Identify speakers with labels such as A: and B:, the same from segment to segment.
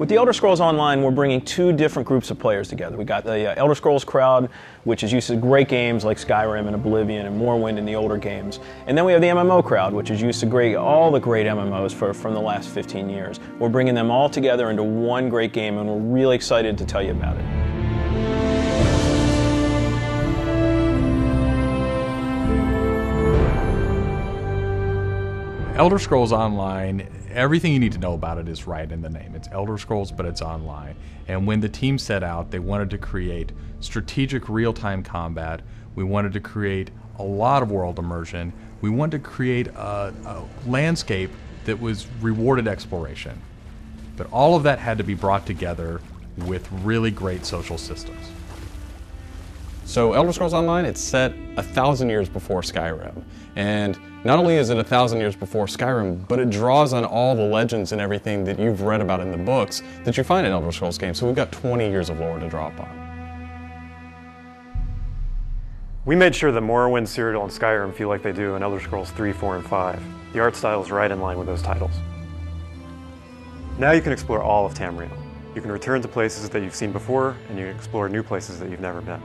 A: With the Elder Scrolls Online, we're bringing two different groups of players together. We got the Elder Scrolls crowd, which is used to great games like Skyrim and Oblivion and Morrowind and the older games. And then we have the MMO crowd, which is used to all the great MMOs from the last 15 years. We're bringing them all together into one great game, and we're really excited to tell you about it.
B: Elder Scrolls Online, everything you need to know about it is right in the name. It's Elder Scrolls, but it's online. And when the team set out, they wanted to create strategic real-time combat. We wanted to create a lot of world immersion. We wanted to create a landscape that was rewarded exploration. But all of that had to be brought together with really great social systems.
C: So Elder Scrolls Online, it's set 1,000 years before Skyrim. And not only is it 1,000 years before Skyrim, but it draws on all the legends and everything that you've read about in the books that you find in Elder Scrolls games. So we've got 20 years of lore to draw upon.
D: We made sure that Morrowind, Cyrodiil, and Skyrim feel like they do in Elder Scrolls 3, 4, and 5. The art style is right in line with those titles. Now you can explore all of Tamriel. You can return to places that you've seen before, and you can explore new places that you've never been.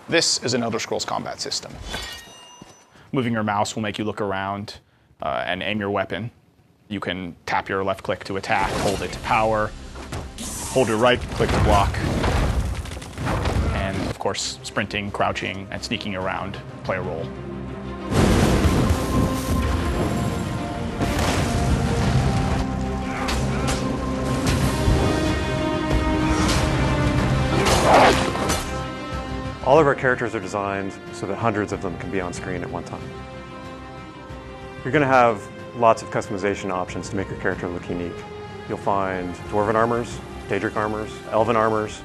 E: This is an Elder Scrolls combat system. Moving your mouse will make you look around and aim your weapon. You can tap your left click to attack, hold it to power, hold your right click to block, and of course sprinting, crouching, and sneaking around play a role.
D: All of our characters are designed so that hundreds of them can be on screen at one time. You're going to have lots of customization options to make your character look unique. You'll find Dwarven armors, Daedric armors, Elven armors,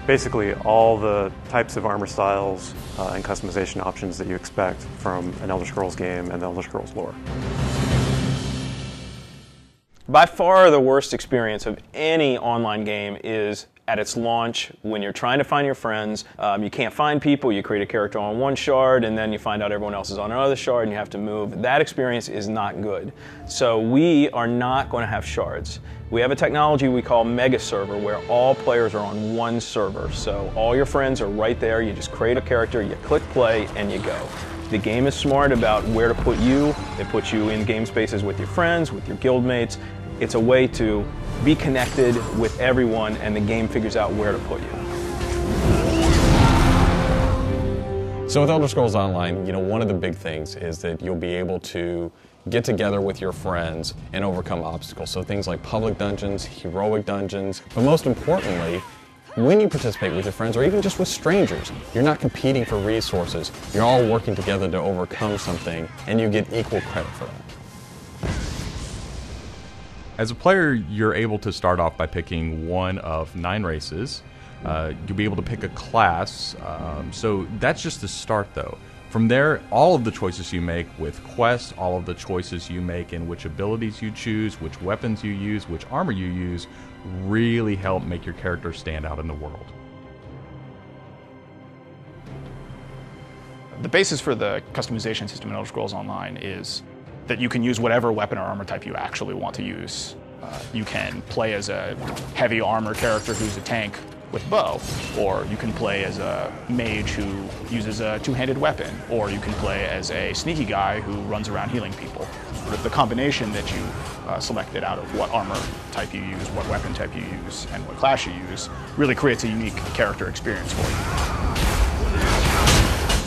D: basically all the types of armor styles and customization options that you expect from an Elder Scrolls game and the Elder Scrolls lore.
A: By far the worst experience of any online game is at its launch, when you're trying to find your friends, you can't find people, you create a character on one shard, and then you find out everyone else is on another shard, and you have to move. That experience is not good. So we are not going to have shards. We have a technology we call Mega Server, where all players are on one server. So all your friends are right there, you just create a character, you click play, and you go. The game is smart about where to put you. It puts you in game spaces with your friends, with your guildmates. It's a way to be connected with everyone, and the game figures out where to put you.
C: So with Elder Scrolls Online, one of the big things is that you'll be able to get together with your friends and overcome obstacles. So things like public dungeons, heroic dungeons, but most importantly, when you participate with your friends or even just with strangers, you're not competing for resources. You're all working together to overcome something, and you get equal credit for that.
B: As a player, you're able to start off by picking one of 9 races. You'll be able to pick a class, so that's just the start though. From there, all of the choices you make with quests, all of the choices you make in which abilities you choose, which weapons you use, which armor you use, really help make your character stand out in the world.
E: The basis for the customization system in Elder Scrolls Online is that you can use whatever weapon or armor type you actually want to use. You can play as a heavy armor character who's a tank with bow, or you can play as a mage who uses a two-handed weapon, or you can play as a sneaky guy who runs around healing people. But the combination that you selected out of what armor type you use, what weapon type you use, and what class you use really creates a unique character experience for you.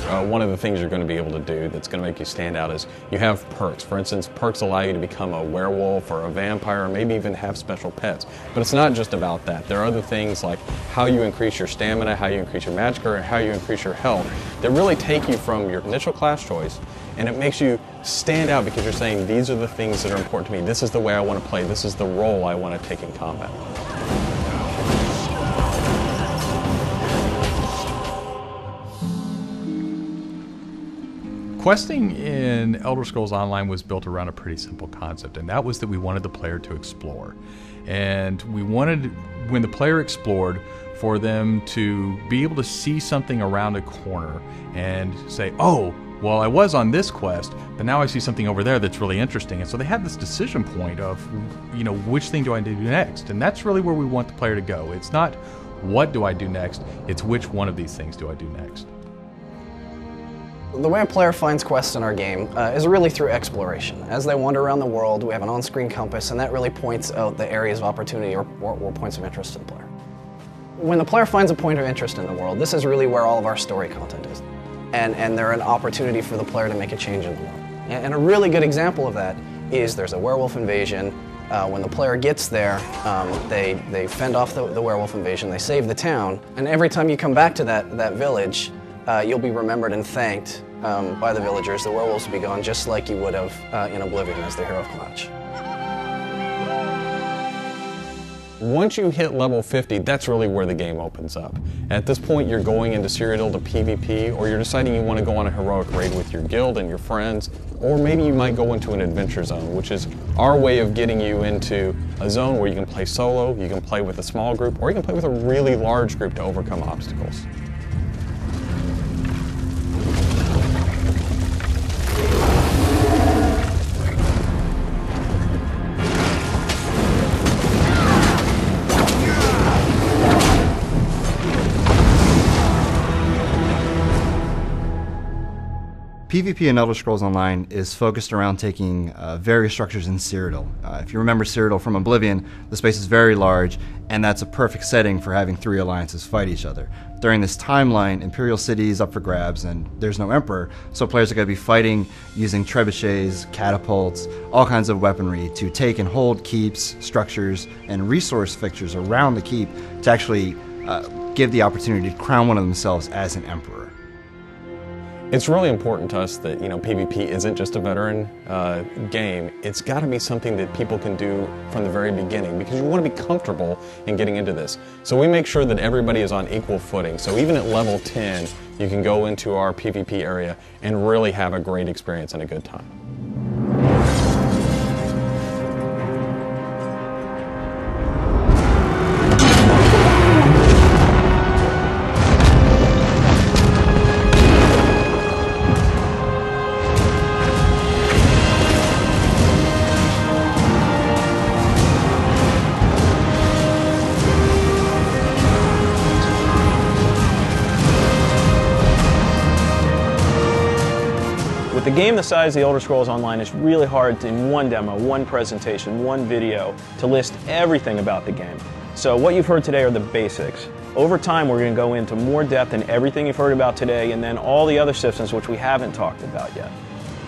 C: One of the things you're going to be able to do that's going to make you stand out is you have perks. For instance, perks allow you to become a werewolf or a vampire, or maybe even have special pets. But it's not just about that. There are other things like how you increase your stamina, how you increase your magic, or how you increase your health that really take you from your initial class choice and it makes you stand out because you're saying, these are the things that are important to me. This is the way I want to play. This is the role I want to take in combat.
B: Questing in Elder Scrolls Online was built around a pretty simple concept, and that was that we wanted the player to explore. And we wanted, when the player explored, for them to be able to see something around a corner and say, oh, well, I was on this quest, but now I see something over there that's really interesting. And so they had this decision point of, you know, which thing do I do next? And that's really where we want the player to go. It's not what do I do next, it's which one of these things do I do next.
F: The way a player finds quests in our game is really through exploration. As they wander around the world, we have an on-screen compass, and that really points out the areas of opportunity or points of interest to the player. When the player finds a point of interest in the world, this is really where all of our story content is. And they're an opportunity for the player to make a change in the world. And a really good example of that is there's a werewolf invasion. When the player gets there, they fend off the werewolf invasion, they save the town, and every time you come back to that village, you'll be remembered and thanked by the villagers. The werewolves will be gone just like you would have in Oblivion as the hero of Clutch.
C: Once you hit level 50, that's really where the game opens up. At this point, you're going into Cyrodiil to PvP, or you're deciding you want to go on a heroic raid with your guild and your friends, or maybe you might go into an adventure zone, which is our way of getting you into a zone where you can play solo, you can play with a small group, or you can play with a really large group to overcome obstacles.
G: PvP in Elder Scrolls Online is focused around taking various structures in Cyrodiil. If you remember Cyrodiil from Oblivion, the space is very large, and that's a perfect setting for having three alliances fight each other. During this timeline, Imperial City is up for grabs, and there's no Emperor, so players are going to be fighting using trebuchets, catapults, all kinds of weaponry to take and hold keeps, structures, and resource fixtures around the keep to actually give the opportunity to crown one of themselves as an Emperor.
C: It's really important to us that, PvP isn't just a veteran game. It's got to be something that people can do from the very beginning, because you want to be comfortable in getting into this. So we make sure that everybody is on equal footing. So even at level 10, you can go into our PvP area and really have a great experience and a good time.
A: With a game the size of the Elder Scrolls Online, it's really hard to, in one demo, one presentation, one video, to list everything about the game. So what you've heard today are the basics. Over time, we're going to go into more depth in everything you've heard about today, and then all the other systems which we haven't talked about yet.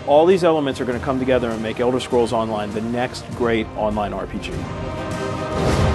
A: All these elements are going to come together and make Elder Scrolls Online the next great online RPG.